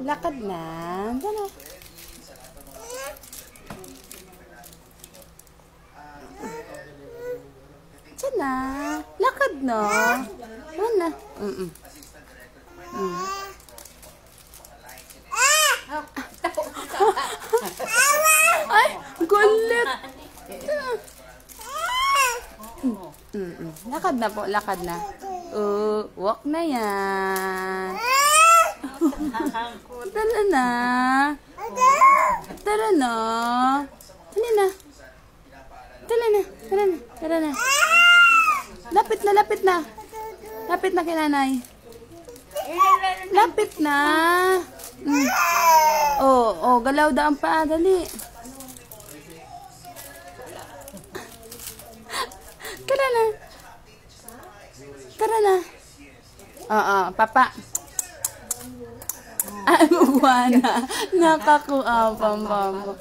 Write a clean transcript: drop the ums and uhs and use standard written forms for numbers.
Lakad na. Tara. Diyan na. Lakad na. Diyan na. Ay, gulit. Lakad na po, lakad na. Walk na yan. Tara na. Tara na. Tara na. Tara na. Tara na. Tara na. Lapit na, lapit na. Lapit na kay nanay. Lapit na. Galaw daw ang paa. Dali. Tara na. Tara na. Papa. Ay, buwana. Nakakuha pa, mama.